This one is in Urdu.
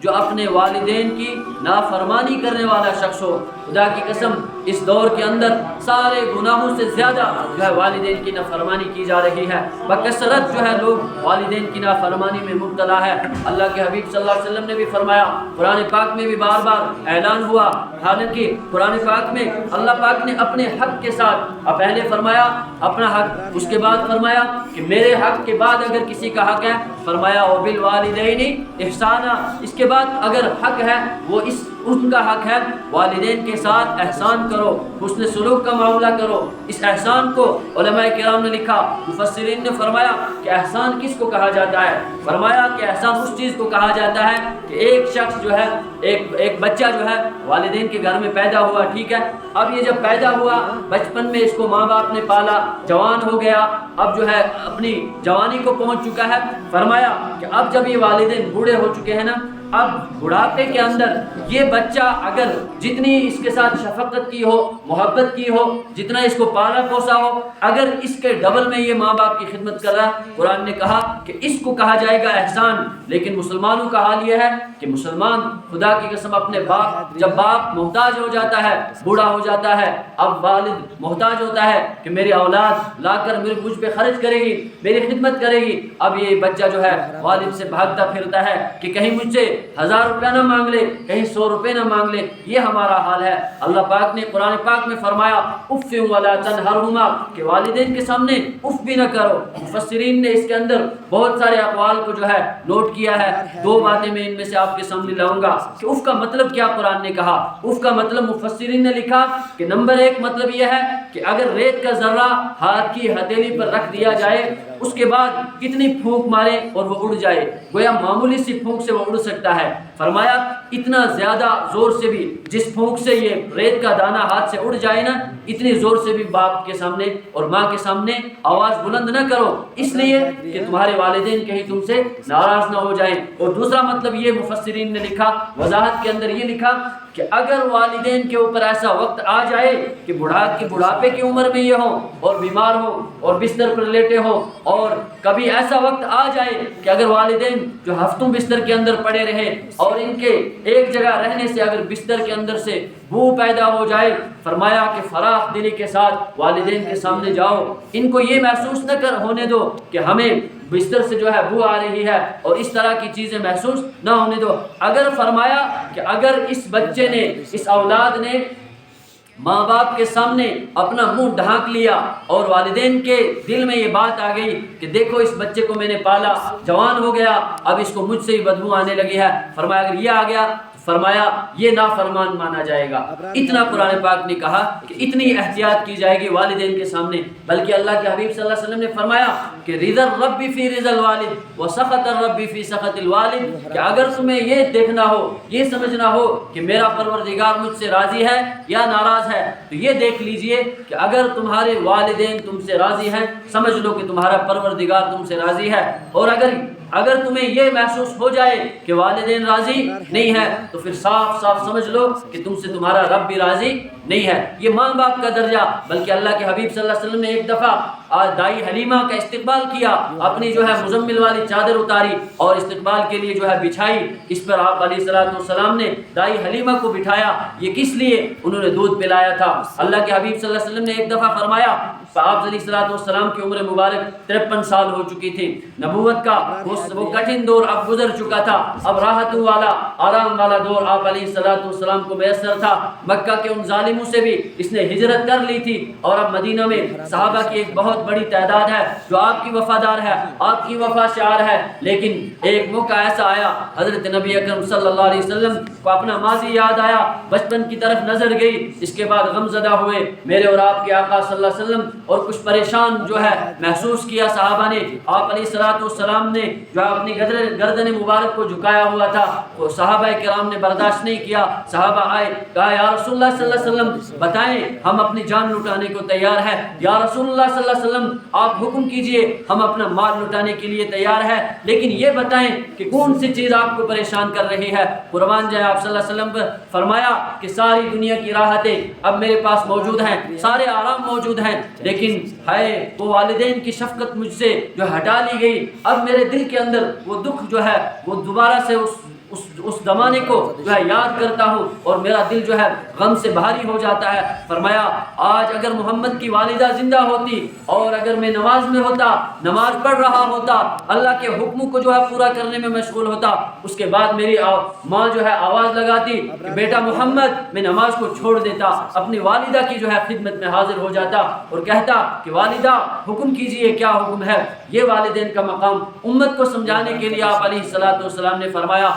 جو اپنے والدین کی نافرمانی کرنے والا شخص ہو۔ خدا کی قسم اس دور کے اندر سارے گناہوں سے زیادہ جو ہے والدین کی نافرمانی کی جا رہی ہے، بکثرت جو ہے لوگ والدین کی نافرمانی میں مبتلا ہے۔ اللہ کے حبیب صلی اللہ علیہ وسلم نے بھی فرمایا، قرآن پاک میں بھی بار بار اعلان ہوا، حالانکہ قرآن پاک میں اللہ پاک نے اپنے حق کے ساتھ پہلے فرمایا اپنا حق، اس کے بعد فرمایا کہ میرے حق کے بعد اگر کسی کا حق ہے فرمایا وبالوالدین احسانا، اس کے بعد اگر حق ہے وہ ان کا حق ہے والدین کے ساتھ احسان کرو، حسن سلوک کا معاملہ کرو۔ اس احسان کو علماء کرام نے لکھا، مفسرین نے فرمایا کہ احسان کس کو کہا جاتا ہے؟ فرمایا کہ احسان اس چیز کو کہا جاتا ہے کہ ایک شخص جو ہے ایک بچہ جو ہے والدین کے گھر میں پیدا ہوا، ٹھیک ہے، اب یہ جب پیدا ہوا بچپن میں اس کو ماں باپ نے پالا، جوان ہو گیا، اب جو ہے اپنی جوانی کو پہنچ چکا ہے، فرمایا کہ اب جب یہ والدین بوڑھے ہو چکے ہیں نا، اب بڑھاپے کے اندر یہ بچہ اگر جتنی اس کے ساتھ شفقت کی ہو، محبت کی ہو، جتنا اس کو پالا پوسا ہو، اگر اس کے ڈبل میں یہ ماں باپ کی خدمت کر رہا ہے، قرآن نے کہا کہ اس کو کہا جائے گا احسان۔ لیکن مسلمانوں کا حال یہ ہے کہ مسلمان خدا کی قسم اپنے جب باپ محتاج ہو جاتا ہے، بوڑھا ہو جاتا ہے، اب والد محتاج ہوتا ہے کہ میری اولاد لا کر مجھ پہ خرچ کرے گی، میری خدمت کرے گی، اب یہ بچہ جو ہے والد سے بھاگتا پھرتا ہے کہ کہیں مجھ سے 1000 روپیہ نہ مانگ لے، کہیں 100 روپے نہ مانگ لے۔ یہ ہمارا حال ہے۔ اللہ پاک نے قرآن پاک میں فرمایا اف ولا تنہرہما، کہ والدین کے سامنے اف بھی نہ کرو۔ مفسرین نے اس کے اندر بہت سارے اقوال کو جو ہے نوٹ کیا ہے، 2 باتیں میں ان میں سے آپ کے سامنے لاؤں گا کہ اف کا مطلب کیا قرآن نے کہا۔ اف کا مطلب مفسرین نے لکھا کہ نمبر 1 مطلب یہ ہے کہ اگر ریت کا ذرہ ہاتھ کی ہتھیلی پر رکھ دیا جائے، اس کے بعد کتنی پھونک مارے اور وہ اڑ جائے، گویا معمولی سی پھونک سے وہ اڑ سکتا ہے۔ فرمایا اتنا زیادہ زور سے بھی جس پھونک سے یہ ریت کا دانہ ہاتھ سے اڑ جائے نا، اتنی زور سے بھی باپ کے سامنے اور ماں کے سامنے آواز بلند نہ کرو، اس لیے کہ تمہارے والدین کہیں تم سے ناراض نہ ہو جائیں۔ اور دوسرا مطلب یہ مفسرین نے لکھا، وضاحت کے اندر یہ لکھا کہ اگر والدین کے اوپر ایسا وقت آ جائے کہ بڑھاپے کی عمر میں یہ ہوں اور بیمار ہو اور بستر پر لیٹے ہو، اور کبھی ایسا وقت آ جائے کہ اگر والدین جو ہفتوں بستر کے اندر پڑے رہے اور ان کے ایک جگہ رہنے سے اگر بستر کے اندر سے بو پیدا ہو جائے، فرمایا کہ فراخ دلی کے ساتھ والدین کے سامنے جاؤ، ان کو یہ محسوس نہ ہونے دو کہ ہمیں بستر سے جو ہے بو آ رہی ہے، اور اس طرح کی چیزیں محسوس نہ ہونے دو۔ اگر فرمایا کہ اگر اس بچے نے، اس اولاد نے ماں باپ کے سامنے اپنا منہ ڈھانک لیا اور والدین کے دل میں یہ بات آ گئی کہ دیکھو اس بچے کو میں نے پالا، جوان ہو گیا، اب اس کو مجھ سے ہی بدبو آنے لگی ہے، فرمایا اگر یہ آ گیا، فرمایا یہ نافرمان مانا جائے گا۔ اتنا قرآن پاک نے کہا کہ اتنی احتیاط کی جائے گی والدین کے سامنے، بلکہ اللہ کے حبیب صلی اللہ علیہ وسلم نے فرمایا کہ رضا الرب فی رضا الوالد و سخط الرب فی سخط الوالد، کہ اگر تمہیں یہ دیکھنا ہو، یہ سمجھنا ہو کہ میرا پروردگار مجھ سے راضی ہے یا ناراض ہے، تو یہ دیکھ لیجئے کہ اگر تمہارے والدین تم سے راضی ہیں، سمجھ لو کہ تمہارا پروردگار تم سے راضی ہے، اور اگر تمہیں یہ محسوس ہو جائے کہ والدین راضی نہیں ہے، تو پھر صاف صاف سمجھ لو کہ تم سے تمہارا رب بھی راضی نہیں ہے۔ یہ ماں باپ کا درجہ، بلکہ اللہ کے حبیب صلی اللہ علیہ وسلم نے ایک دفعہ دائی حلیمہ کا استقبال کیا، اپنی جو ہے مزمل والی چادر اتاری اور استقبال کے لیے جو ہے بچھائی، اس پر آپ علیہ السلام نے دائی حلیمہ کو بٹھایا، یہ کس لیے؟ انہوں نے دودھ پلایا تھا۔ اللہ کے حبیب صلی اللہ علیہ وسلم نے ایک دفعہ فرمایا، آپ علیہ السلام کی عمر مبارک 53 سال ہو چکی تھی، نبوت کا وہ کٹھن دور اب گزر چکا تھا، اب راحت والا آرام والا دور آپ علیہ السلام کو میسر تھا۔ مکہ کے ان ظالموں سے بھی اس نے ہجرت کر لی تھی، اور اب مدینہ میں صحابہ کی ایک بہت بڑی تعداد ہے جو آپ کی وفادار ہے، آپ کی وفا شعار ہے۔ لیکن ایک موقع ایسا آیا، حضرت نبی اکرم صلی اللہ علیہ وسلم کو اپنا ماضی یاد آیا، بچپن کی طرف نظر گئی، اس کے بعد غمزدہ ہوئے میرے اور آپ کے آقا صلی اللہ علیہ وسلم، اور کچھ پریشان جو ہے محسوس کیا صحابہ نے۔ آپ علیہ السلام نے جو اپنی گردن مبارک کو جھکایا ہوا تھا، وہ صحابہ کرام نے برداشت نہیں کیا، صحابہ آئے، کہا یا رسول اللہ صلی اللہ علیہ وسلم بتائیں، ہم اپنی جان لٹانے کو تیار ہیں، یا رسول اللہ صلی اللہ علیہ وسلم آپ حکم کیجئے، ہم اپنا مال لٹانے کے لیے تیار ہیں، لیکن یہ بتائیں کہ کون سی چیز آپ کو پریشان کر رہی ہے، قربان جائے آپ صلی اللہ علیہ وسلم پر۔ فرمایا کہ ساری دنیا کی راحتیں اب میرے پاس موجود ہیں، سارے آرام موجود ہیں، لیکن ہے وہ والدین کی شفقت مجھ سے جو ہٹا لی گئی، اب میرے دل کے اندر وہ دکھ جو ہے وہ دوبارہ سے اس زمانے کو جو ہے یاد کرتا ہوں اور میرا دل جو ہے غم سے بھاری ہو جاتا ہے۔ فرمایا آج اگر محمد کی والدہ زندہ ہوتی اور اگر میں نماز میں ہوتا، نماز پڑھ رہا ہوتا، اللہ کے حکم کو جو ہے پورا کرنے میں مشغول ہوتا، اس کے بعد میری ماں جو ہے آواز لگاتی کہ بیٹا محمد، میں نماز کو چھوڑ دیتا، اپنی والدہ کی جو ہے خدمت میں حاضر ہو جاتا اور کہتا کہ والدہ حکم کیجئے کیا حکم ہے۔ یہ والدین کا مقام۔ امت کو سمجھانے کے لیے آپ علیہ الصلوۃ والسلام نے فرمایا